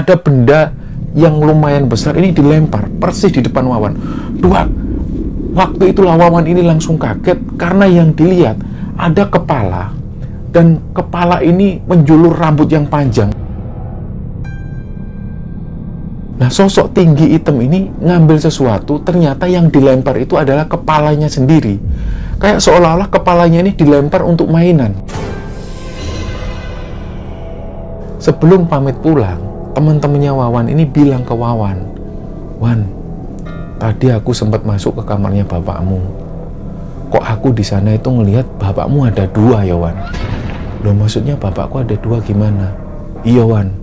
ada benda yang lumayan besar ini dilempar persis di depan Wawan. Waktu itulah Wawan ini langsung kaget karena yang dilihat ada kepala, dan kepala ini menjulur rambut yang panjang. Nah, sosok tinggi hitam ini ngambil sesuatu, ternyata yang dilempar itu adalah kepalanya sendiri. Kayak seolah-olah kepalanya ini dilempar untuk mainan. Sebelum pamit pulang, teman-temannya Wawan ini bilang ke Wawan, "Wan, tadi aku sempat masuk ke kamarnya bapakmu. Kok aku di sana itu ngelihat bapakmu ada dua ya, Wan?" "Loh, maksudnya bapakku ada dua gimana?" "Iya, Wan.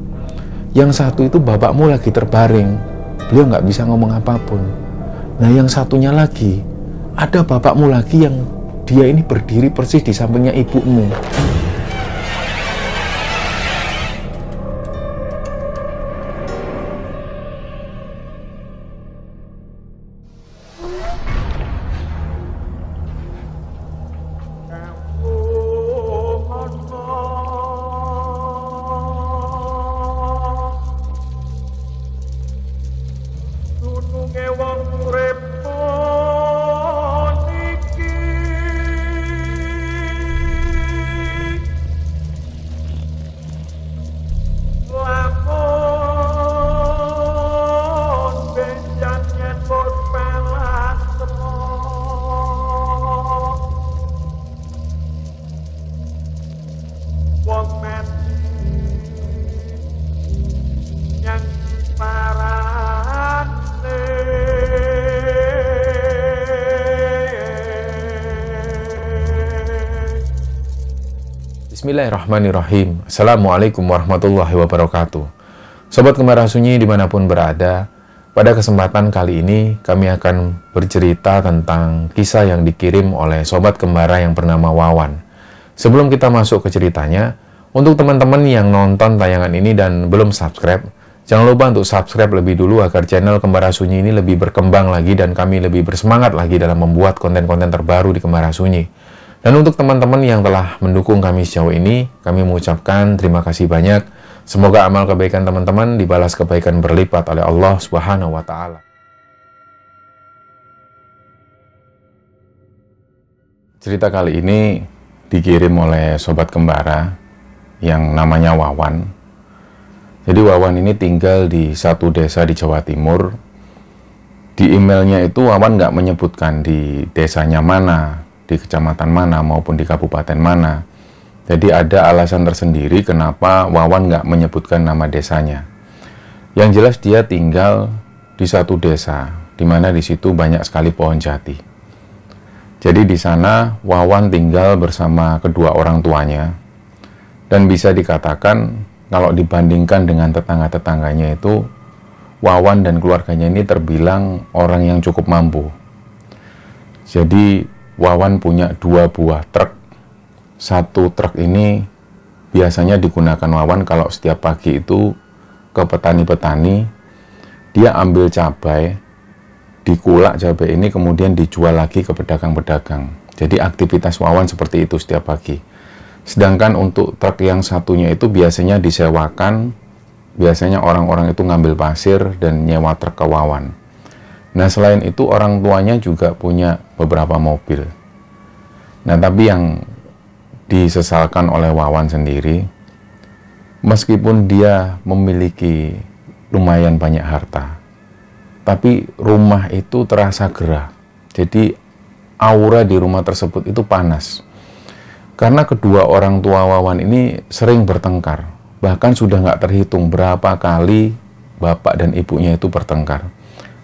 Yang satu itu bapakmu lagi terbaring. Beliau nggak bisa ngomong apapun. Nah, yang satunya lagi, ada bapakmu lagi yang dia ini berdiri persis di sampingnya ibumu." Bismillahirrahmanirrahim. Assalamualaikum warahmatullahi wabarakatuh. Sobat Kembara Sunyi dimanapun berada, pada kesempatan kali ini kami akan bercerita tentang kisah yang dikirim oleh Sobat Kembara yang bernama Wawan. Sebelum kita masuk ke ceritanya, untuk teman-teman yang nonton tayangan ini dan belum subscribe, jangan lupa untuk subscribe lebih dulu agar channel Kembara Sunyi ini lebih berkembang lagi dan kami lebih bersemangat lagi dalam membuat konten-konten terbaru di Kembara Sunyi. Dan untuk teman-teman yang telah mendukung kami sejauh ini, kami mengucapkan terima kasih banyak. Semoga amal kebaikan teman-teman dibalas kebaikan berlipat oleh Allah Subhanahu wa Ta'ala. Cerita kali ini dikirim oleh Sobat Kembara yang namanya Wawan. Jadi Wawan ini tinggal di satu desa di Jawa Timur. Di emailnya itu Wawan nggak menyebutkan di desanya mana, di kecamatan mana maupun di kabupaten mana. Jadi ada alasan tersendiri kenapa Wawan nggak menyebutkan nama desanya. Yang jelas dia tinggal di satu desa, di mana di situ banyak sekali pohon jati. Jadi di sana Wawan tinggal bersama kedua orang tuanya, dan bisa dikatakan kalau dibandingkan dengan tetangga-tetangganya itu, Wawan dan keluarganya ini terbilang orang yang cukup mampu. Jadi Wawan punya 2 buah truk. Satu truk ini biasanya digunakan Wawan kalau setiap pagi itu ke petani-petani, dia ambil cabai, dikulak cabai ini kemudian dijual lagi ke pedagang-pedagang. Jadi aktivitas Wawan seperti itu setiap pagi. Sedangkan untuk truk yang satunya itu biasanya disewakan, biasanya orang-orang itu ngambil pasir dan nyewa truk ke Wawan. Nah, selain itu orang tuanya juga punya beberapa mobil. Nah, tapi yang disesalkan oleh Wawan sendiri, meskipun dia memiliki lumayan banyak harta, tapi rumah itu terasa gerah. Jadi aura di rumah tersebut itu panas. Karena kedua orang tua Wawan ini sering bertengkar. Bahkan sudah nggak terhitung berapa kali bapak dan ibunya itu bertengkar.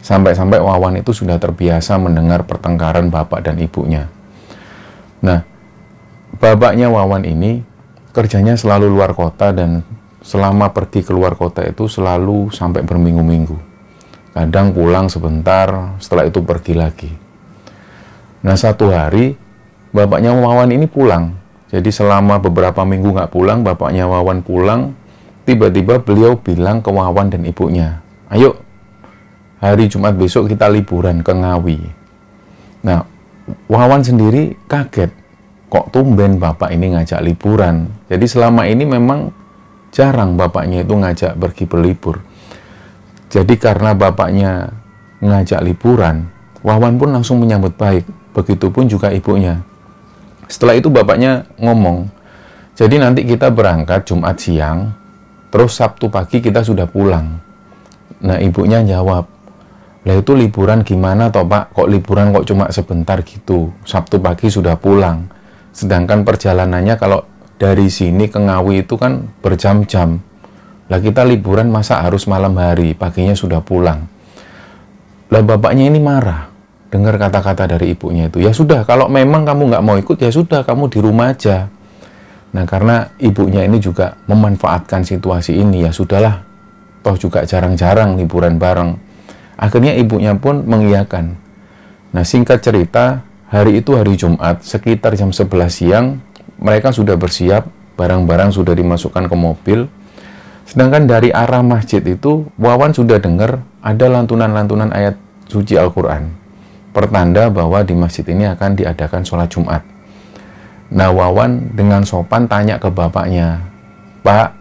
Sampai-sampai Wawan itu sudah terbiasa mendengar pertengkaran bapak dan ibunya. Nah, bapaknya Wawan ini kerjanya selalu luar kota, dan selama pergi keluar kota itu selalu sampai berminggu-minggu. Kadang pulang sebentar, setelah itu pergi lagi. Nah, satu hari bapaknya Wawan ini pulang. Jadi selama beberapa minggu nggak pulang, bapaknya Wawan pulang, tiba-tiba beliau bilang ke Wawan dan ibunya, "Ayo, hari Jumat besok kita liburan ke Ngawi." Nah, Wawan sendiri kaget, kok tumben bapak ini ngajak liburan. Jadi selama ini memang jarang bapaknya itu ngajak pergi berlibur. Jadi karena bapaknya ngajak liburan, Wawan pun langsung menyambut baik. Begitupun juga ibunya. Setelah itu bapaknya ngomong, jadi nanti kita berangkat Jumat siang, terus Sabtu pagi kita sudah pulang. Nah ibunya jawab, lah itu liburan gimana toh Pak? Kok liburan kok cuma sebentar gitu? Sabtu pagi sudah pulang. Sedangkan perjalanannya kalau dari sini ke Ngawi itu kan berjam-jam. Lah kita liburan masa harus malam hari, paginya sudah pulang. Lah bapaknya ini marah dengar kata-kata dari ibunya itu. Ya sudah, kalau memang kamu nggak mau ikut, ya sudah, kamu di rumah aja. Nah, karena ibunya ini juga memanfaatkan situasi ini, ya sudahlah, toh juga jarang-jarang liburan bareng. Akhirnya ibunya pun mengiyakan. Nah, singkat cerita, hari itu hari Jumat, sekitar jam 11 siang, mereka sudah bersiap, barang-barang sudah dimasukkan ke mobil. Sedangkan dari arah masjid itu, Wawan sudah dengar ada lantunan-lantunan ayat suci Al-Quran. Pertanda bahwa di masjid ini akan diadakan sholat Jumat. Nah, Wawan dengan sopan tanya ke bapaknya, Pak,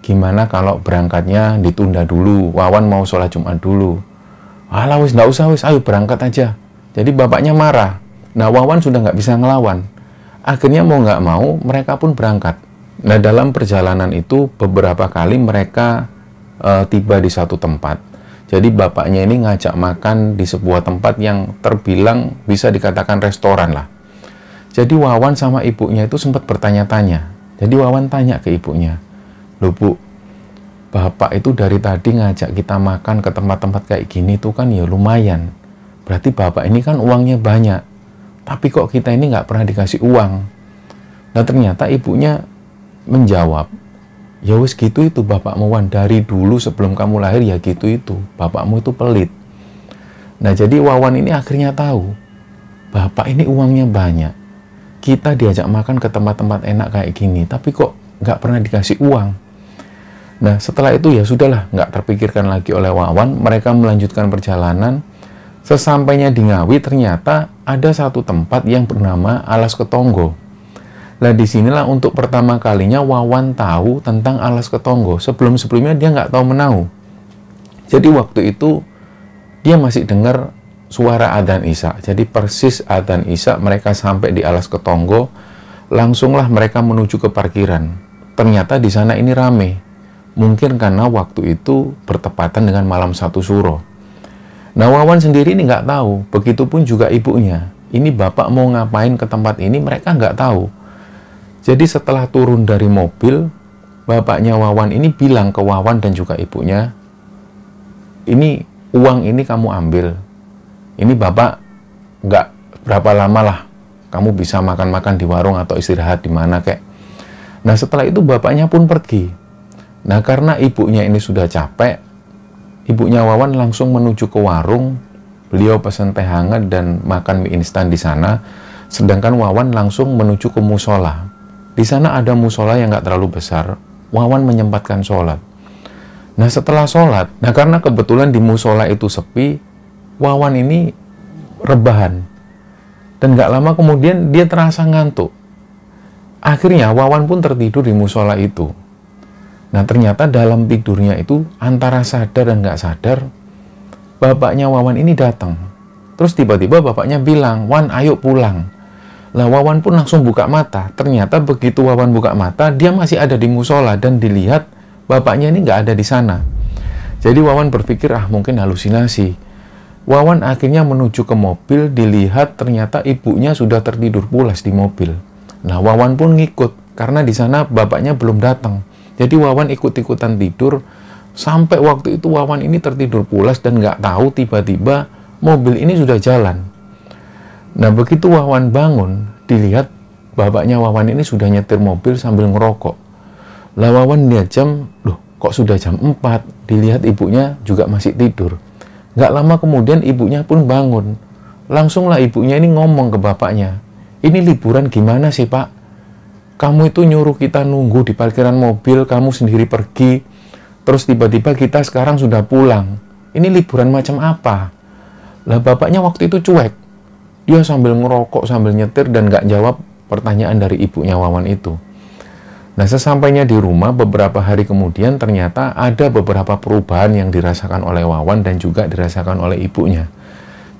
gimana kalau berangkatnya ditunda dulu? Wawan mau sholat Jumat dulu. Alah, wis, nggak usah, wis, ayo berangkat aja. Jadi bapaknya marah. Nah, Wawan sudah nggak bisa ngelawan. Akhirnya mau nggak mau, mereka pun berangkat. Nah, dalam perjalanan itu beberapa kali mereka tiba di satu tempat. Jadi bapaknya ini ngajak makan di sebuah tempat yang terbilang bisa dikatakan restoran lah. Jadi Wawan sama ibunya itu sempat bertanya-tanya. Jadi Wawan tanya ke ibunya, loh Bu, Bapak itu dari tadi ngajak kita makan ke tempat-tempat kayak gini tuh kan ya lumayan. Berarti Bapak ini kan uangnya banyak. Tapi kok kita ini nggak pernah dikasih uang. Nah ternyata ibunya menjawab, ya wis gitu itu bapakmu Wan, dari dulu sebelum kamu lahir ya gitu itu, bapakmu itu pelit. Nah jadi Wawan ini akhirnya tahu, bapak ini uangnya banyak, kita diajak makan ke tempat-tempat enak kayak gini, tapi kok nggak pernah dikasih uang. Nah setelah itu ya sudahlah, nggak terpikirkan lagi oleh Wawan, mereka melanjutkan perjalanan. Sesampainya di Ngawi ternyata ada satu tempat yang bernama Alas Ketonggo. Nah disinilah untuk pertama kalinya Wawan tahu tentang Alas Ketonggo. Sebelum-sebelumnya dia nggak tahu menau. Jadi waktu itu dia masih dengar suara adzan Isya. Jadi persis adzan Isya mereka sampai di Alas Ketonggo, langsunglah mereka menuju ke parkiran. Ternyata di sana ini rame. Mungkin karena waktu itu bertepatan dengan malam 1 Syuro. Nah Wawan sendiri ini nggak tahu. Begitupun juga ibunya. Ini bapak mau ngapain ke tempat ini mereka nggak tahu. Jadi setelah turun dari mobil, bapaknya Wawan ini bilang ke Wawan dan juga ibunya, ini uang ini kamu ambil. Ini bapak nggak berapa lama lah, kamu bisa makan-makan di warung atau istirahat di mana kek. Nah setelah itu bapaknya pun pergi. Nah karena ibunya ini sudah capek, ibunya Wawan langsung menuju ke warung. Beliau pesan teh hangat dan makan mie instan di sana. Sedangkan Wawan langsung menuju ke musola. Di sana ada musola yang nggak terlalu besar. Wawan menyempatkan sholat. Nah setelah sholat, nah karena kebetulan di musola itu sepi, Wawan ini rebahan. Dan nggak lama kemudian dia terasa ngantuk. Akhirnya Wawan pun tertidur di musola itu. Nah ternyata dalam tidurnya itu antara sadar dan nggak sadar, bapaknya Wawan ini datang. Terus tiba-tiba bapaknya bilang, Wan ayo pulang. Lah Wawan pun langsung buka mata. Ternyata begitu Wawan buka mata, dia masih ada di musola dan dilihat bapaknya ini nggak ada di sana. Jadi Wawan berpikir mungkin halusinasi. Wawan akhirnya menuju ke mobil, dilihat ternyata ibunya sudah tertidur pulas di mobil. Nah Wawan pun ngikut karena di sana bapaknya belum datang. Jadi Wawan ikut-ikutan tidur sampai waktu itu Wawan ini tertidur pulas dan nggak tahu tiba-tiba mobil ini sudah jalan. Nah begitu Wawan bangun, dilihat bapaknya Wawan ini sudah nyetir mobil sambil ngerokok. Lah Wawan lihat jam, loh kok sudah jam 4, dilihat ibunya juga masih tidur. Nggak lama kemudian ibunya pun bangun. Langsunglah ibunya ini ngomong ke bapaknya, ini liburan gimana sih Pak? Kamu itu nyuruh kita nunggu di parkiran mobil, kamu sendiri pergi, terus tiba-tiba kita sekarang sudah pulang. Ini liburan macam apa? Lah bapaknya waktu itu cuek. Dia sambil ngerokok, sambil nyetir dan nggak jawab pertanyaan dari ibunya Wawan itu. Nah, sesampainya di rumah beberapa hari kemudian ternyata ada beberapa perubahan yang dirasakan oleh Wawan dan juga dirasakan oleh ibunya.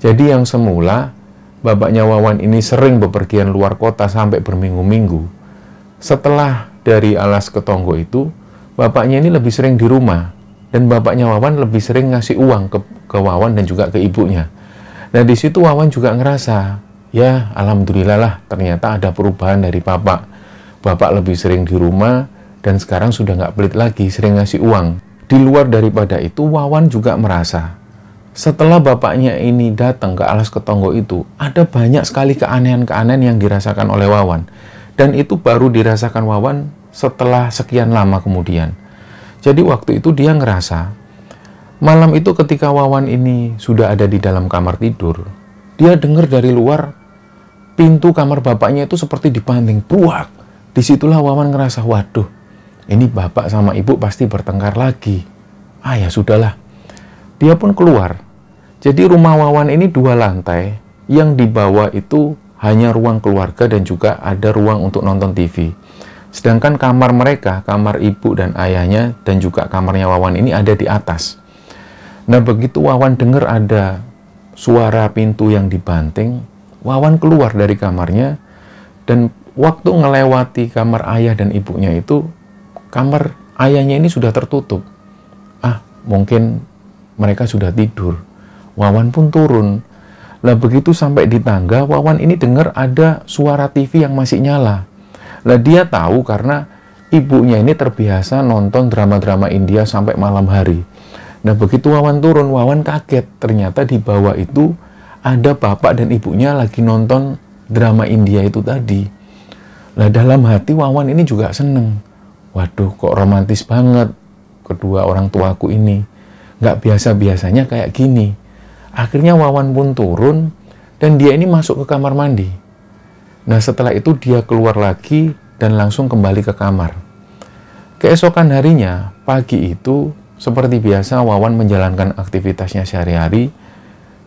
Jadi yang semula bapaknya Wawan ini sering bepergian luar kota sampai berminggu-minggu. Setelah dari Alas ke Tonggo itu, bapaknya ini lebih sering di rumah. Dan bapaknya Wawan lebih sering ngasih uang ke Wawan dan juga ke ibunya. Nah, di situ Wawan juga ngerasa, ya alhamdulillah lah ternyata ada perubahan dari bapak. Bapak lebih sering di rumah dan sekarang sudah nggak pelit lagi, sering ngasih uang. Di luar daripada itu, Wawan juga merasa setelah bapaknya ini datang ke Alas Ketonggo itu, ada banyak sekali keanehan-keanehan yang dirasakan oleh Wawan. Dan itu baru dirasakan Wawan setelah sekian lama kemudian. Jadi waktu itu dia ngerasa, malam itu ketika Wawan ini sudah ada di dalam kamar tidur, dia dengar dari luar, pintu kamar bapaknya itu seperti dibanting, buak. Disitulah Wawan ngerasa, waduh, ini bapak sama ibu pasti bertengkar lagi. Ah ya sudahlah. Dia pun keluar. Jadi rumah Wawan ini 2 lantai, yang di bawah itu hanya ruang keluarga dan juga ada ruang untuk nonton TV. Sedangkan kamar mereka, kamar ibu dan ayahnya dan juga kamarnya Wawan ini ada di atas. Nah, begitu Wawan dengar ada suara pintu yang dibanting, Wawan keluar dari kamarnya dan waktu ngelewati kamar ayah dan ibunya itu, kamar ayahnya ini sudah tertutup. Ah, mungkin mereka sudah tidur. Wawan pun turun. Lah begitu sampai di tangga, Wawan ini dengar ada suara TV yang masih nyala. Lah dia tahu karena ibunya ini terbiasa nonton drama-drama India sampai malam hari. Nah begitu Wawan turun, Wawan kaget. Ternyata di bawah itu ada bapak dan ibunya lagi nonton drama India itu tadi. Nah dalam hati Wawan ini juga seneng. Waduh kok romantis banget kedua orang tuaku ini. Nggak biasa-biasanya kayak gini. Akhirnya Wawan pun turun dan dia ini masuk ke kamar mandi. Nah setelah itu dia keluar lagi dan langsung kembali ke kamar. Keesokan harinya, pagi itu seperti biasa Wawan menjalankan aktivitasnya sehari-hari.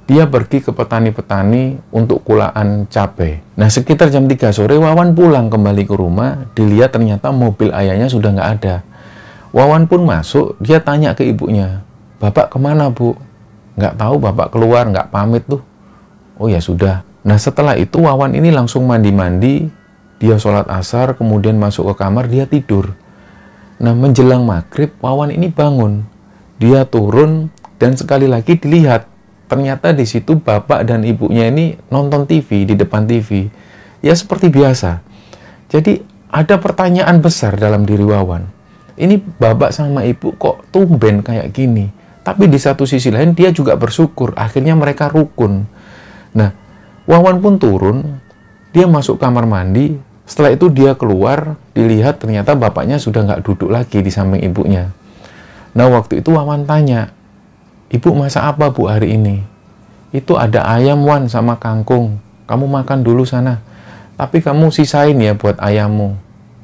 Dia pergi ke petani-petani untuk kulaan cabai. Nah sekitar jam 3 sore Wawan pulang kembali ke rumah. Dilihat ternyata mobil ayahnya sudah nggak ada. Wawan pun masuk, dia tanya ke ibunya, "Bapak kemana bu?" "Nggak tahu, bapak keluar, nggak pamit tuh." "Oh ya sudah." Nah setelah itu Wawan ini langsung mandi-mandi, dia sholat asar, kemudian masuk ke kamar, dia tidur. Nah menjelang maghrib Wawan ini bangun, dia turun dan sekali lagi dilihat, ternyata di situ bapak dan ibunya ini nonton TV di depan TV. Ya seperti biasa. Jadi ada pertanyaan besar dalam diri Wawan. Ini bapak sama ibu kok tumben kayak gini? Tapi di satu sisi lain dia juga bersyukur, akhirnya mereka rukun. Nah, Wawan pun turun, dia masuk kamar mandi, setelah itu dia keluar, dilihat ternyata bapaknya sudah nggak duduk lagi di samping ibunya. Nah, waktu itu Wawan tanya, "Ibu masak apa bu hari ini?" "Itu ada ayam Wan sama kangkung, kamu makan dulu sana. Tapi kamu sisain ya buat ayammu.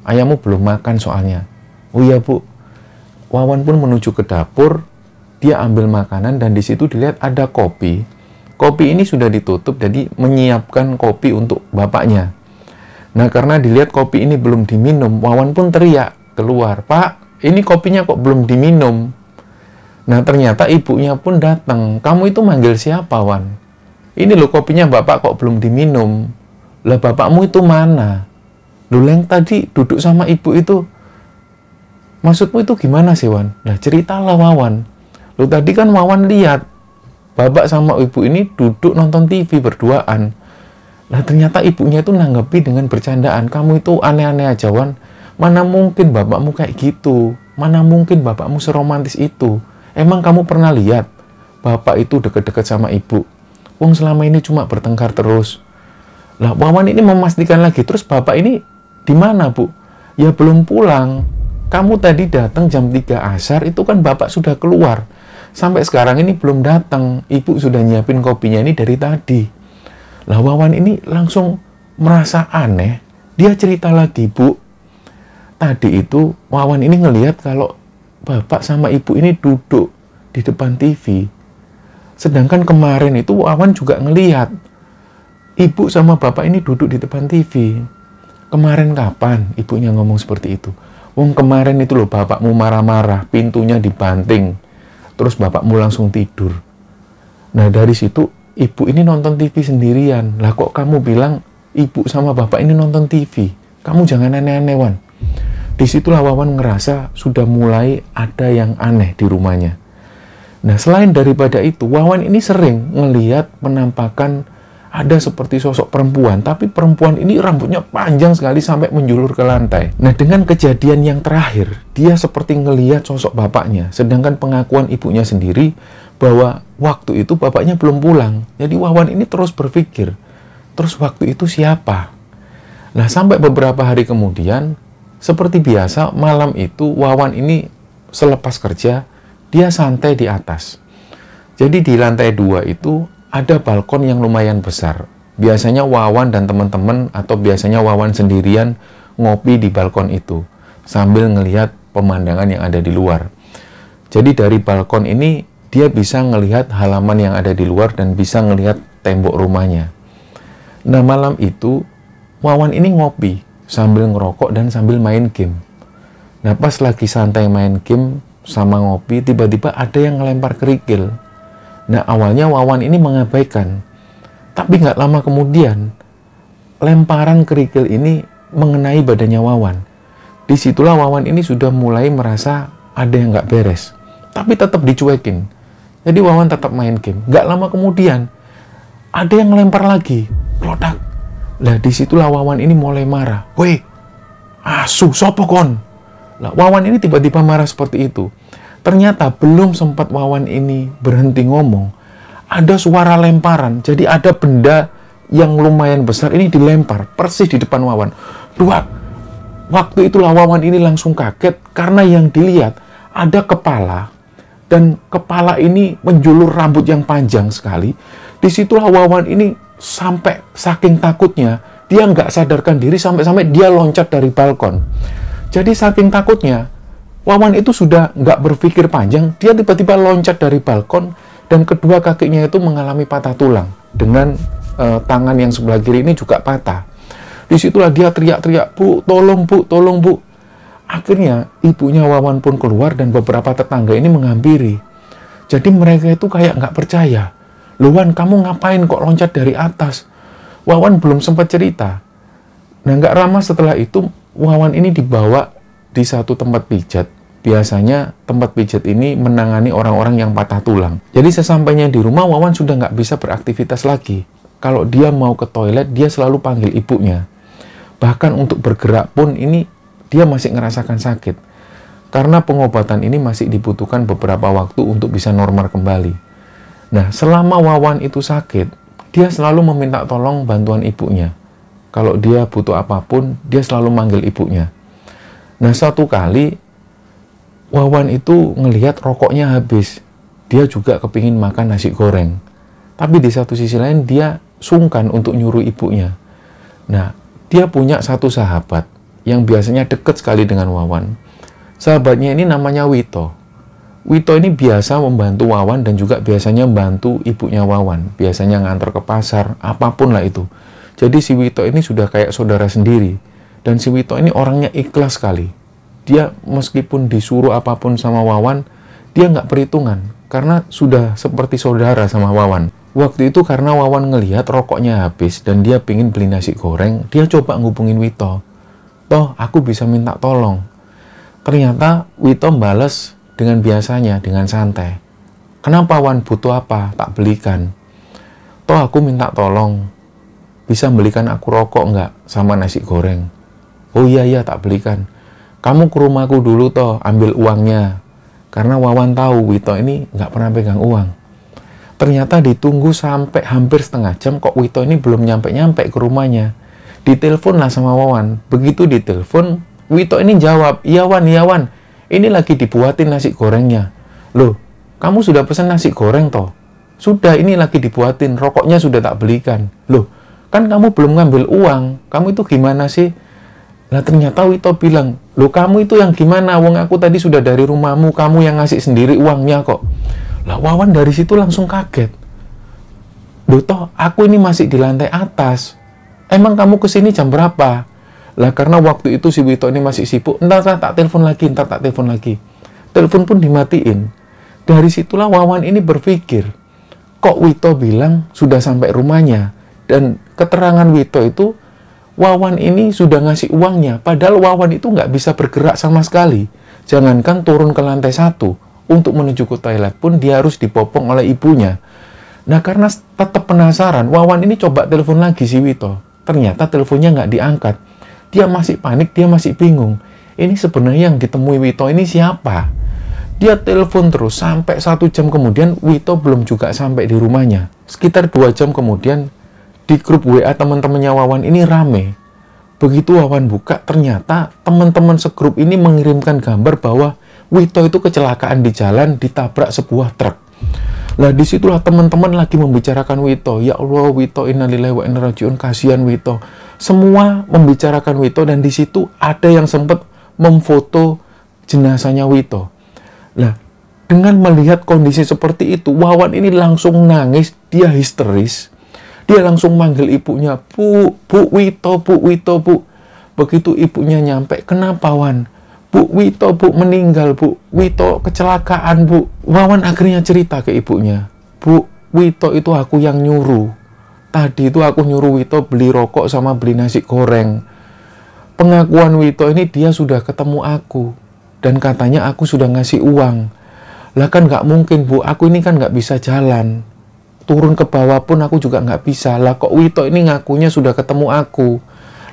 Ayammu belum makan soalnya." "Oh iya bu." Wawan pun menuju ke dapur, dia ambil makanan dan di situ dilihat ada kopi. Kopi ini sudah ditutup, jadi menyiapkan kopi untuk bapaknya. Nah, karena dilihat kopi ini belum diminum, Wawan pun teriak keluar, "Pak, ini kopinya kok belum diminum?" Nah, ternyata ibunya pun datang. "Kamu itu manggil siapa, Wan? Ini loh kopinya bapak kok belum diminum." "Lah, bapakmu itu mana?" "Loh, yang tadi duduk sama ibu itu." "Maksudmu itu gimana sih, Wan?" "Lah, ceritalah, Wawan. Loh, tadi kan Wawan lihat bapak sama ibu ini duduk nonton TV berduaan." Lah ternyata ibunya itu nanggapi dengan bercandaan, "Kamu itu aneh-aneh aja, Wan. Mana mungkin bapakmu kayak gitu? Mana mungkin bapakmu seromantis itu? Emang kamu pernah lihat bapak itu deket-deket sama ibu? Wong selama ini cuma bertengkar terus." Lah Wawan ini memastikan lagi, "Terus bapak ini di mana, Bu?" "Ya belum pulang. Kamu tadi datang jam 3 asar, itu kan bapak sudah keluar. Sampai sekarang ini belum datang. Ibu sudah nyiapin kopinya ini dari tadi." Lah Wawan ini langsung merasa aneh. Dia cerita lagi, "Bu, tadi itu Wawan ini ngelihat kalau bapak sama ibu ini duduk di depan TV. Sedangkan kemarin itu Wawan juga ngelihat ibu sama bapak ini duduk di depan TV." "Kemarin kapan?" ibunya ngomong seperti itu. Wong kemarin itu loh bapakmu marah-marah, pintunya dibanting, terus bapakmu langsung tidur. Nah dari situ ibu ini nonton TV sendirian. Lah kok kamu bilang ibu sama bapak ini nonton TV? Kamu jangan aneh-aneh, Wan. Disitulah Wawan ngerasa sudah mulai ada yang aneh di rumahnya. Nah selain daripada itu, Wawan ini sering ngelihat penampakan ada seperti sosok perempuan, tapi perempuan ini rambutnya panjang sekali sampai menjulur ke lantai. Nah dengan kejadian yang terakhir, dia seperti ngelihat sosok bapaknya, sedangkan pengakuan ibunya sendiri bahwa waktu itu bapaknya belum pulang. Jadi Wawan ini terus berpikir, terus waktu itu siapa? Nah sampai beberapa hari kemudian, seperti biasa malam itu Wawan ini selepas kerja, dia santai di atas. Jadi di lantai 2 itu ada balkon yang lumayan besar. Biasanya Wawan dan teman-teman atau biasanya Wawan sendirian ngopi di balkon itu sambil ngelihat pemandangan yang ada di luar. Jadi dari balkon ini dia bisa ngelihat halaman yang ada di luar dan bisa ngelihat tembok rumahnya. Nah malam itu Wawan ini ngopi sambil ngerokok dan sambil main game. Nah pas lagi santai main game sama ngopi, tiba-tiba ada yang ngelempar kerikil. Nah awalnya Wawan ini mengabaikan, tapi nggak lama kemudian lemparan kerikil ini mengenai badannya Wawan. Disitulah Wawan ini sudah mulai merasa ada yang nggak beres, tapi tetap dicuekin. Jadi Wawan tetap main game. Nggak lama kemudian ada yang ngelempar lagi, plodak. Lah disitulah Wawan ini mulai marah. Weh, asu, sopo kon? Lah Wawan ini tiba-tiba marah seperti itu. Ternyata belum sempat Wawan ini berhenti ngomong, ada suara lemparan. Jadi ada benda yang lumayan besar ini dilempar persis di depan Wawan. Dua. Waktu itulah Wawan ini langsung kaget karena yang dilihat ada kepala, dan kepala ini menjulur rambut yang panjang sekali. Disitulah Wawan ini sampai saking takutnya dia nggak sadarkan diri sampai dia loncat dari balkon. Jadi saking takutnya Wawan itu sudah nggak berpikir panjang, dia tiba-tiba loncat dari balkon dan kedua kakinya itu mengalami patah tulang dengan tangan yang sebelah kiri ini juga patah. Disitulah dia teriak-teriak, Bu, tolong Bu, tolong Bu. Akhirnya ibunya Wawan pun keluar dan beberapa tetangga ini menghampiri. Jadi mereka itu kayak nggak percaya. Loh Wan, kamu ngapain kok loncat dari atas? Wawan belum sempat cerita. Nah nggak lama setelah itu Wawan ini dibawa di satu tempat pijat. Biasanya tempat pijat ini menangani orang-orang yang patah tulang. Jadi sesampainya di rumah Wawan sudah nggak bisa beraktivitas lagi. Kalau dia mau ke toilet, dia selalu panggil ibunya. Bahkan untuk bergerak pun ini dia masih ngerasakan sakit. Karena pengobatan ini masih dibutuhkan beberapa waktu untuk bisa normal kembali. Nah, selama Wawan itu sakit, dia selalu meminta tolong bantuan ibunya. Kalau dia butuh apapun, dia selalu manggil ibunya. Nah, satu kali Wawan itu ngelihat rokoknya habis. Dia juga kepingin makan nasi goreng. Tapi di satu sisi lain dia sungkan untuk nyuruh ibunya. Nah, dia punya satu sahabat yang biasanya dekat sekali dengan Wawan. Sahabatnya ini namanya Wito. Wito ini biasa membantu Wawan dan juga biasanya membantu ibunya Wawan. Biasanya ngantar ke pasar, apapun lah itu. Jadi si Wito ini sudah kayak saudara sendiri. Dan si Wito ini orangnya ikhlas sekali. Dia meskipun disuruh apapun sama Wawan, dia nggak perhitungan. Karena sudah seperti saudara sama Wawan. Waktu itu karena Wawan ngelihat rokoknya habis dan dia pingin beli nasi goreng, dia coba ngubungin Wito. Toh, aku bisa minta tolong. Ternyata Wito bales dengan biasanya, dengan santai. Kenapa Wan, butuh apa? Tak belikan. Toh aku minta tolong. Bisa belikan aku rokok nggak sama nasi goreng? Oh iya, tak belikan. Kamu ke rumahku dulu toh, ambil uangnya. Karena Wawan tahu Wito ini nggak pernah pegang uang. Ternyata ditunggu sampai hampir setengah jam kok Wito ini belum nyampe-nyampe ke rumahnya. Ditelepon lah sama Wawan. Begitu ditelepon, Wito ini jawab, iya Wan, ini lagi dibuatin nasi gorengnya. Loh, kamu sudah pesan nasi goreng toh? Sudah, ini lagi dibuatin, rokoknya sudah tak belikan. Loh, kan kamu belum ngambil uang, kamu itu gimana sih? Lah ternyata Wito bilang, loh kamu itu yang gimana? Wong aku tadi sudah dari rumahmu, kamu yang ngasih sendiri uangnya kok. Lah Wawan dari situ langsung kaget. Loh toh, aku ini masih di lantai atas. Emang kamu kesini jam berapa? Lah karena waktu itu si Wito ini masih sibuk, ntar tak telepon lagi, ntar tak telepon lagi. Telepon pun dimatiin. Dari situlah Wawan ini berpikir, kok Wito bilang sudah sampai rumahnya? Dan keterangan Wito itu, Wawan ini sudah ngasih uangnya, padahal Wawan itu nggak bisa bergerak sama sekali. Jangankan turun ke lantai 1, untuk menuju ke toilet pun dia harus dipopong oleh ibunya. Nah karena tetap penasaran, Wawan ini coba telepon lagi si Wito. Ternyata teleponnya nggak diangkat. Dia masih panik, dia masih bingung. Ini sebenarnya yang ditemui Wito ini siapa? Dia telepon terus, sampai 1 jam kemudian Wito belum juga sampai di rumahnya. Sekitar 2 jam kemudian, di grup WA teman-temannya Wawan ini rame. Begitu Wawan buka, ternyata teman-teman segrup ini mengirimkan gambar bahwa Wito itu kecelakaan di jalan, ditabrak sebuah truk. Lah disitulah teman-teman lagi membicarakan Wito. Ya Allah, Wito, innalillahi wa inna ilaihi raji'un, kasihan Wito. Semua membicarakan Wito, dan di situ ada yang sempat memfoto jenazahnya Wito. Nah, dengan melihat kondisi seperti itu, Wawan ini langsung nangis, dia histeris. Dia langsung manggil ibunya, Bu Wito, Bu Wito, Bu. Begitu ibunya nyampe, kenapa Wan? Bu Wito, Bu, meninggal, Bu. Wito kecelakaan, Bu. Wawan akhirnya cerita ke ibunya, Bu, Wito itu aku yang nyuruh. Tadi itu aku nyuruh Wito beli rokok sama beli nasi goreng. Pengakuan Wito ini dia sudah ketemu aku. Dan katanya aku sudah ngasih uang. Lah kan nggak mungkin, Bu. Aku ini kan nggak bisa jalan. Turun ke bawah pun aku juga nggak bisa. Lah kok Wito ini ngakunya sudah ketemu aku.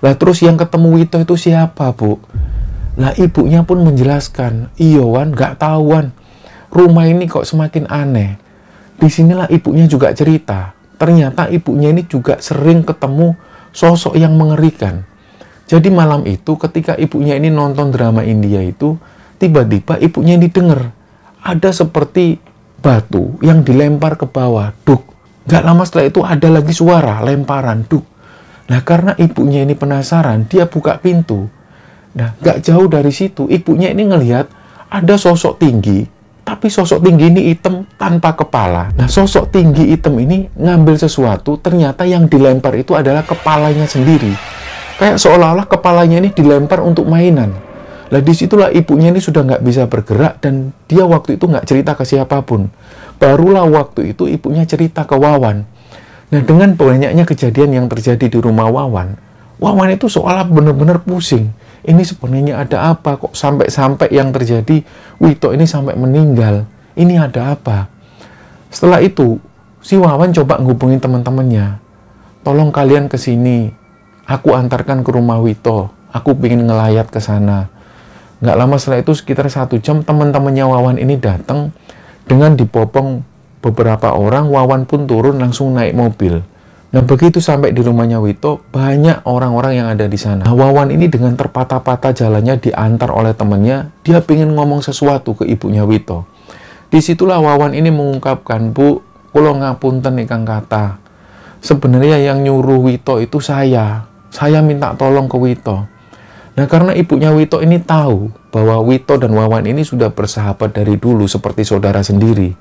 Lah terus yang ketemu Wito itu siapa, Bu? Lah ibunya pun menjelaskan, iya Wan, nggak tahu Wan. Rumah ini kok semakin aneh. Disinilah ibunya juga cerita. Ternyata ibunya ini juga sering ketemu sosok yang mengerikan. Jadi malam itu ketika ibunya ini nonton drama India itu, tiba-tiba ibunya ini dengar ada seperti batu yang dilempar ke bawah, duk. Gak lama setelah itu ada lagi suara lemparan, duk. Nah karena ibunya ini penasaran, dia buka pintu. Nah gak jauh dari situ, ibunya ini ngelihat ada sosok tinggi, tapi sosok tinggi ini hitam tanpa kepala. Nah sosok tinggi hitam ini ngambil sesuatu, ternyata yang dilempar itu adalah kepalanya sendiri. Kayak seolah-olah kepalanya ini dilempar untuk mainan. Lah disitulah ibunya ini sudah nggak bisa bergerak, dan dia waktu itu nggak cerita ke siapapun. Barulah waktu itu ibunya cerita ke Wawan. Nah dengan banyaknya kejadian yang terjadi di rumah Wawan, Wawan itu seolah benar-benar pusing. Ini sebenarnya ada apa? Kok sampai-sampai yang terjadi Wito ini sampai meninggal? Ini ada apa? Setelah itu si Wawan coba ngubungin teman-temannya. Tolong kalian ke sini. Aku antarkan ke rumah Wito. Aku pengen ngelayat ke sana. Nggak lama setelah itu, sekitar 1 jam, teman-temannya Wawan ini datang dengan dipopong beberapa orang. Wawan pun turun langsung naik mobil. Nah begitu sampai di rumahnya Wito, banyak orang-orang yang ada di sana. Nah, Wawan ini dengan terpatah-patah jalannya diantar oleh temannya. Dia pengen ngomong sesuatu ke ibunya Wito. Disitulah Wawan ini mengungkapkan, Bu, kula ngapunten ikang kata. Sebenarnya yang nyuruh Wito itu saya. Saya minta tolong ke Wito. Nah karena ibunya Wito ini tahu bahwa Wito dan Wawan ini sudah bersahabat dari dulu seperti saudara sendiri.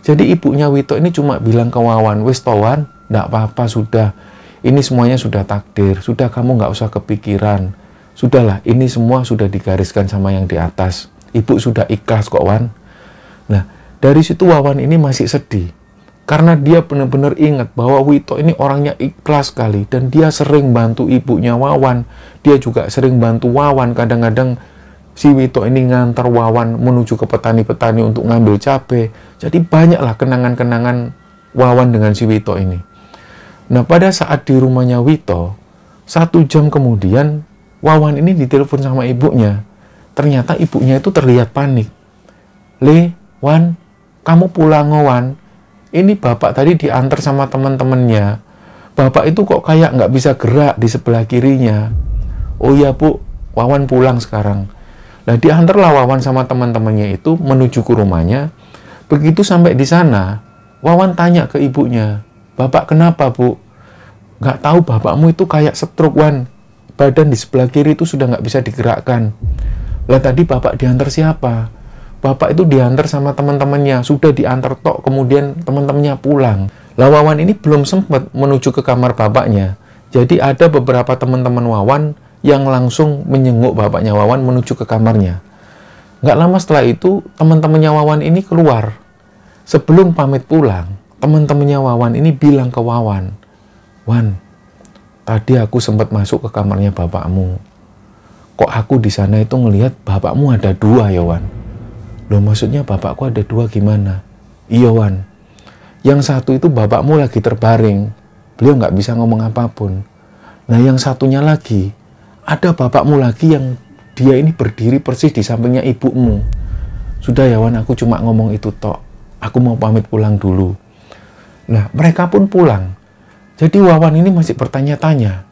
Jadi ibunya Wito ini cuma bilang ke Wawan, wis Wan, nggak apa-apa sudah. Ini semuanya sudah takdir, sudah kamu nggak usah kepikiran. Sudahlah, ini semua sudah digariskan sama yang di atas. Ibu sudah ikhlas kok Wan. Nah dari situ Wawan ini masih sedih. Karena dia benar-benar ingat bahwa Wito ini orangnya ikhlas sekali. Dan dia sering bantu ibunya Wawan. Dia juga sering bantu Wawan. Kadang-kadang si Wito ini ngantar Wawan menuju ke petani-petani untuk ngambil cabai. Jadi banyaklah kenangan-kenangan Wawan dengan si Wito ini. Nah pada saat di rumahnya Wito, 1 jam kemudian Wawan ini ditelepon sama ibunya. Ternyata ibunya itu terlihat panik. Le, Wan, kamu pulang Wan. Ini bapak tadi diantar sama teman-temannya. Bapak itu kok kayak nggak bisa gerak di sebelah kirinya. Oh iya Bu, Wawan pulang sekarang. Nah diantarlah Wawan sama teman-temannya itu menuju ke rumahnya. Begitu sampai di sana, Wawan tanya ke ibunya, Bapak kenapa Bu? Nggak tahu bapakmu itu kayak stroke Wan. Badan di sebelah kiri itu sudah nggak bisa digerakkan. Lah tadi bapak diantar siapa? Bapak itu diantar sama teman-temannya, sudah diantar tok, kemudian teman-temannya pulang. Lah Wawan ini belum sempat menuju ke kamar bapaknya. Jadi ada beberapa teman-teman Wawan yang langsung menyenguk bapaknya Wawan menuju ke kamarnya. Nggak lama setelah itu, teman-temannya Wawan ini keluar. Sebelum pamit pulang, teman-temannya Wawan ini bilang ke Wawan, "Wan, tadi aku sempat masuk ke kamarnya bapakmu. Kok aku di sana itu ngelihat bapakmu ada dua ya, Wan?" "Loh, maksudnya bapakku ada dua gimana?" "Iya, Wan. Yang satu itu bapakmu lagi terbaring. Beliau nggak bisa ngomong apapun. Nah, yang satunya lagi, ada bapakmu lagi yang dia ini berdiri persis di sampingnya ibumu." "Sudah ya, Wan, aku cuma ngomong itu tok. Aku mau pamit pulang dulu." Nah, mereka pun pulang. Jadi Wawan ini masih bertanya-tanya,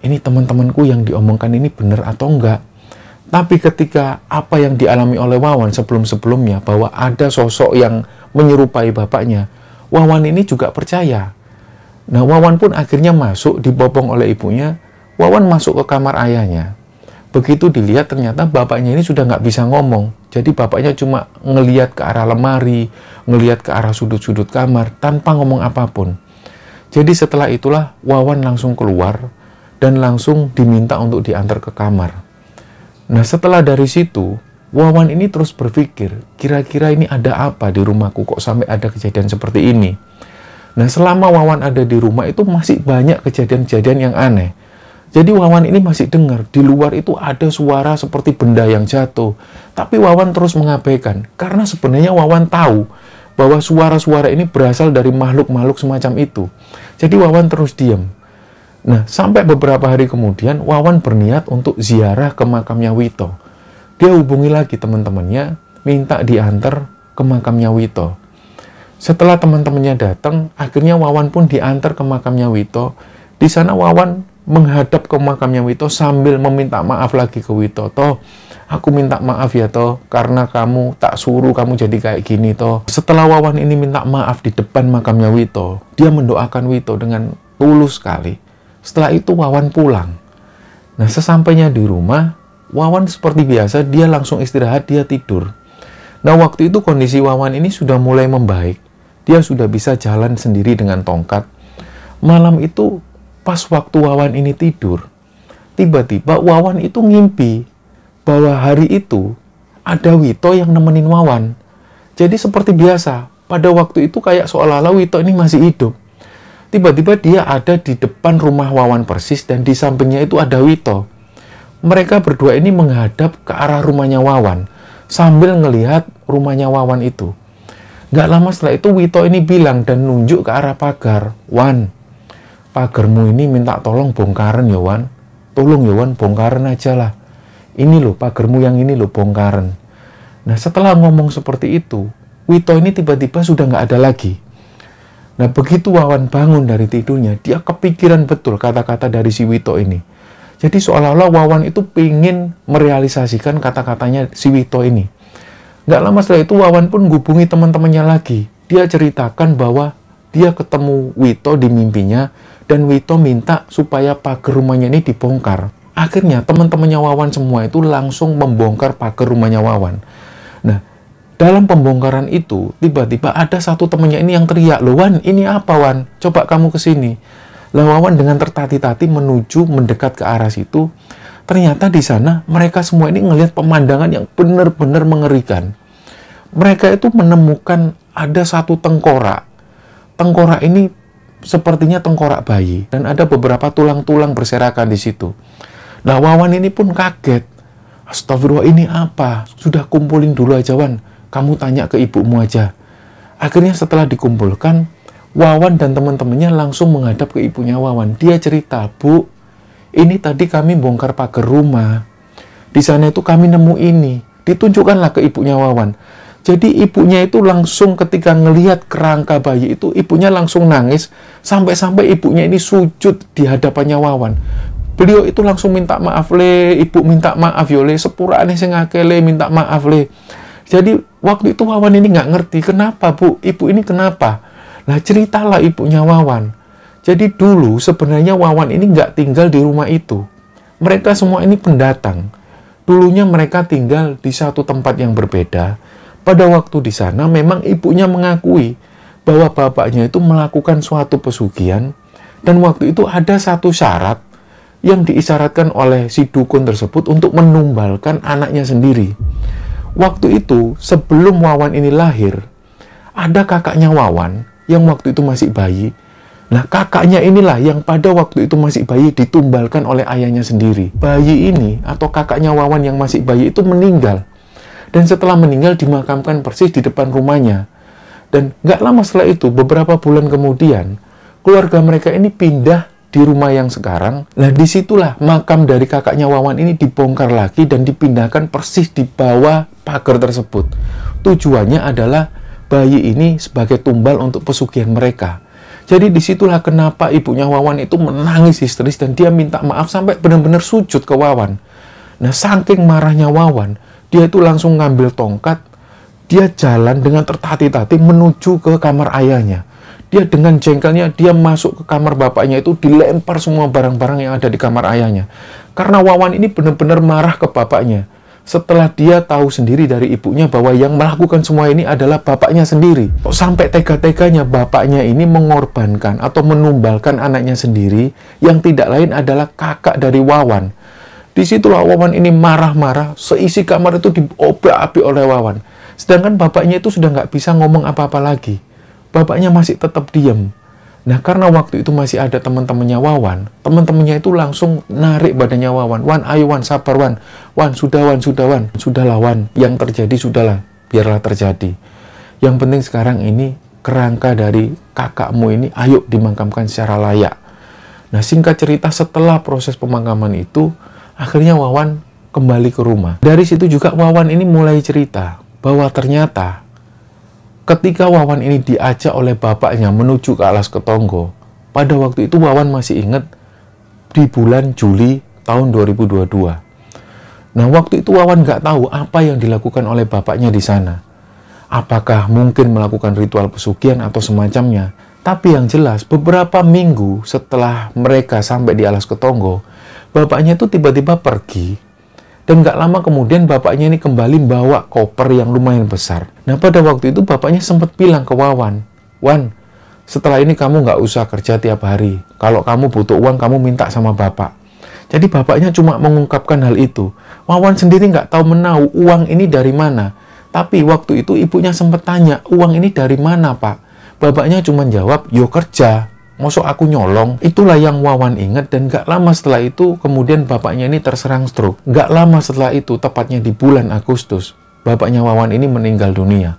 ini teman-temanku yang diomongkan ini benar atau enggak? Tapi ketika apa yang dialami oleh Wawan sebelum-sebelumnya, bahwa ada sosok yang menyerupai bapaknya, Wawan ini juga percaya. Nah, Wawan pun akhirnya masuk, dibopong oleh ibunya. Wawan masuk ke kamar ayahnya. Begitu dilihat, ternyata bapaknya ini sudah nggak bisa ngomong. Jadi bapaknya cuma ngelihat ke arah lemari, ngelihat ke arah sudut-sudut kamar, tanpa ngomong apapun. Jadi setelah itulah Wawan langsung keluar dan langsung diminta untuk diantar ke kamar. Nah, setelah dari situ, Wawan ini terus berpikir, kira-kira ini ada apa di rumahku kok sampai ada kejadian seperti ini. Nah, selama Wawan ada di rumah itu masih banyak kejadian-kejadian yang aneh. Jadi Wawan ini masih dengar, di luar itu ada suara seperti benda yang jatuh. Tapi Wawan terus mengabaikan, karena sebenarnya Wawan tahu bahwa suara-suara ini berasal dari makhluk-makhluk semacam itu. Jadi Wawan terus diam. Nah, sampai beberapa hari kemudian, Wawan berniat untuk ziarah ke makamnya Wito. Dia hubungi lagi teman-temannya, minta diantar ke makamnya Wito. Setelah teman-temannya datang, akhirnya Wawan pun diantar ke makamnya Wito. Di sana Wawan menghadap ke makamnya Wito sambil meminta maaf lagi ke Wito. "Toh, aku minta maaf ya toh, karena kamu tak suruh kamu jadi kayak gini toh." Setelah Wawan ini minta maaf di depan makamnya Wito, dia mendoakan Wito dengan tulus sekali. Setelah itu Wawan pulang. Nah, sesampainya di rumah, Wawan seperti biasa, dia langsung istirahat, dia tidur. Nah, waktu itu kondisi Wawan ini sudah mulai membaik. Dia sudah bisa jalan sendiri dengan tongkat. Malam itu, pas waktu Wawan ini tidur, tiba-tiba Wawan itu ngimpi bahwa hari itu ada Wito yang nemenin Wawan. Jadi seperti biasa, pada waktu itu kayak seolah-olah Wito ini masih hidup. Tiba-tiba dia ada di depan rumah Wawan persis dan di sampingnya itu ada Wito. Mereka berdua ini menghadap ke arah rumahnya Wawan sambil ngelihat rumahnya Wawan itu. Gak lama setelah itu Wito ini bilang dan nunjuk ke arah pagar, "Wan, pagarmu ini minta tolong bongkaran ya, Wan. Tolong ya, Wan, bongkaran aja lah. Ini loh, pagarmu yang ini loh, bongkaran." Nah, setelah ngomong seperti itu, Wito ini tiba-tiba sudah nggak ada lagi. Nah, begitu Wawan bangun dari tidurnya, dia kepikiran betul kata-kata dari si Wito ini. Jadi seolah-olah Wawan itu pengen merealisasikan kata-katanya si Wito ini. Nggak lama setelah itu Wawan pun hubungi teman-temannya lagi. Dia ceritakan bahwa dia ketemu Wito di mimpinya dan Wito minta supaya pagar rumahnya ini dibongkar. Akhirnya teman-temannya Wawan semua itu langsung membongkar pagar rumahnya Wawan. Nah, dalam pembongkaran itu tiba-tiba ada satu temannya ini yang teriak, "Loh, Wan, ini apa, Wan? Coba kamu kesini." Lah, Wawan dengan tertati-tati menuju mendekat ke arah situ. Ternyata di sana mereka semua ini ngelihat pemandangan yang benar-benar mengerikan. Mereka itu menemukan ada satu tengkorak. Tengkorak ini sepertinya tengkorak bayi dan ada beberapa tulang-tulang berserakan di situ. Nah, Wawan ini pun kaget. "Astagfirullah, ini apa? Sudah kumpulin dulu aja, Wan. Kamu tanya ke ibumu aja." Akhirnya setelah dikumpulkan, Wawan dan teman-temannya langsung menghadap ke ibunya Wawan. Dia cerita, "Bu, ini tadi kami bongkar pagar rumah. Di sana itu kami nemu ini." Ditunjukkanlah ke ibunya Wawan. Jadi ibunya itu langsung ketika ngelihat kerangka bayi itu, ibunya langsung nangis. Sampai-sampai ibunya ini sujud di hadapannya Wawan. Beliau itu langsung minta maaf, "Le, ibu minta maaf yo le, sepurane sing akeh le, minta maaf le." Jadi waktu itu Wawan ini nggak ngerti, "Kenapa, Bu? Ibu ini kenapa?" Lah, ceritalah ibunya Wawan. Jadi dulu sebenarnya Wawan ini nggak tinggal di rumah itu. Mereka semua ini pendatang. Dulunya mereka tinggal di satu tempat yang berbeda. Pada waktu di sana memang ibunya mengakui bahwa bapaknya itu melakukan suatu pesugihan dan waktu itu ada satu syarat yang diisyaratkan oleh si dukun tersebut untuk menumbalkan anaknya sendiri. Waktu itu, sebelum Wawan ini lahir, ada kakaknya Wawan yang waktu itu masih bayi. Nah, kakaknya inilah yang pada waktu itu masih bayi ditumbalkan oleh ayahnya sendiri. Bayi ini atau kakaknya Wawan yang masih bayi itu meninggal. Dan setelah meninggal dimakamkan persis di depan rumahnya. Dan nggak lama setelah itu, beberapa bulan kemudian, keluarga mereka ini pindah di rumah yang sekarang. Nah, disitulah makam dari kakaknya Wawan ini dibongkar lagi dan dipindahkan persis di bawah pagar tersebut. Tujuannya adalah bayi ini sebagai tumbal untuk pesugihan mereka. Jadi disitulah kenapa ibunya Wawan itu menangis histeris dan dia minta maaf sampai benar-benar sujud ke Wawan. Nah, saking marahnya Wawan, dia itu langsung ngambil tongkat, dia jalan dengan tertatih-tatih menuju ke kamar ayahnya. Dia dengan jengkelnya, dia masuk ke kamar bapaknya itu, dilempar semua barang-barang yang ada di kamar ayahnya. Karena Wawan ini benar-benar marah ke bapaknya. Setelah dia tahu sendiri dari ibunya bahwa yang melakukan semua ini adalah bapaknya sendiri. Sampai tega-teganya bapaknya ini mengorbankan atau menumbalkan anaknya sendiri, yang tidak lain adalah kakak dari Wawan. Disitulah Wawan ini marah-marah, seisi kamar itu diobrak-abrik oleh Wawan. Sedangkan bapaknya itu sudah nggak bisa ngomong apa-apa lagi. Bapaknya masih tetap diam. Nah, karena waktu itu masih ada teman-temannya Wawan, teman-temannya itu langsung narik badannya Wawan. Wan, ayo Wan, sabar Wan. Wan, sudah Wan, sudah Wan. Sudahlah Wan, yang terjadi sudahlah, biarlah terjadi. Yang penting sekarang ini, kerangka dari kakakmu ini, ayo dimakamkan secara layak. Nah, singkat cerita, setelah proses pemakaman itu, akhirnya Wawan kembali ke rumah. Dari situ juga Wawan ini mulai cerita bahwa ternyata ketika Wawan ini diajak oleh bapaknya menuju ke Alas Ketonggo, pada waktu itu Wawan masih ingat di bulan Juli tahun 2022. Nah, waktu itu Wawan nggak tahu apa yang dilakukan oleh bapaknya di sana. Apakah mungkin melakukan ritual pesugihan atau semacamnya. Tapi yang jelas, beberapa minggu setelah mereka sampai di Alas Ketonggo, bapaknya itu tiba-tiba pergi. Dan nggak lama kemudian bapaknya ini kembali bawa koper yang lumayan besar. Nah, pada waktu itu bapaknya sempat bilang ke Wawan, Wan, setelah ini kamu nggak usah kerja tiap hari. Kalau kamu butuh uang, kamu minta sama bapak. Jadi bapaknya cuma mengungkapkan hal itu. Wawan sendiri nggak tahu menahu uang ini dari mana. Tapi waktu itu ibunya sempat tanya, uang ini dari mana pak? Bapaknya cuma jawab, yo kerja. Mosok aku nyolong. Itulah yang Wawan ingat, dan gak lama setelah itu kemudian bapaknya ini terserang stroke. Gak lama setelah itu, tepatnya di bulan Agustus, bapaknya Wawan ini meninggal dunia.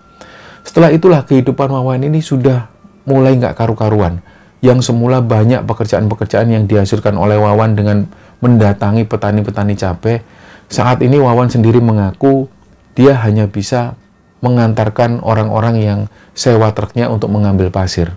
Setelah itulah kehidupan Wawan ini sudah mulai gak karu-karuan. Yang semula banyak pekerjaan-pekerjaan yang dihasilkan oleh Wawan dengan mendatangi petani-petani cabai, saat ini Wawan sendiri mengaku dia hanya bisa mengantarkan orang-orang yang sewa truknya untuk mengambil pasir.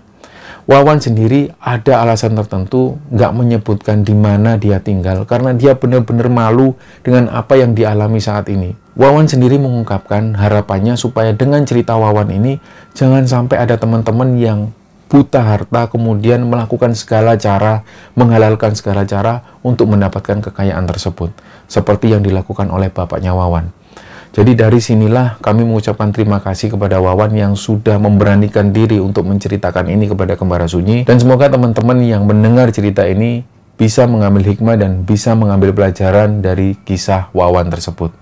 Wawan sendiri ada alasan tertentu nggak menyebutkan di mana dia tinggal karena dia benar-benar malu dengan apa yang dialami saat ini. Wawan sendiri mengungkapkan harapannya supaya dengan cerita Wawan ini jangan sampai ada teman-teman yang buta harta kemudian melakukan segala cara, menghalalkan segala cara untuk mendapatkan kekayaan tersebut, seperti yang dilakukan oleh bapaknya Wawan. Jadi dari sinilah kami mengucapkan terima kasih kepada Wawan yang sudah memberanikan diri untuk menceritakan ini kepada Kembara Sunyi. Dan semoga teman-teman yang mendengar cerita ini bisa mengambil hikmah dan bisa mengambil pelajaran dari kisah Wawan tersebut.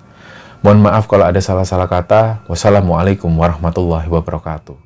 Mohon maaf kalau ada salah-salah kata. Wassalamualaikum warahmatullahi wabarakatuh.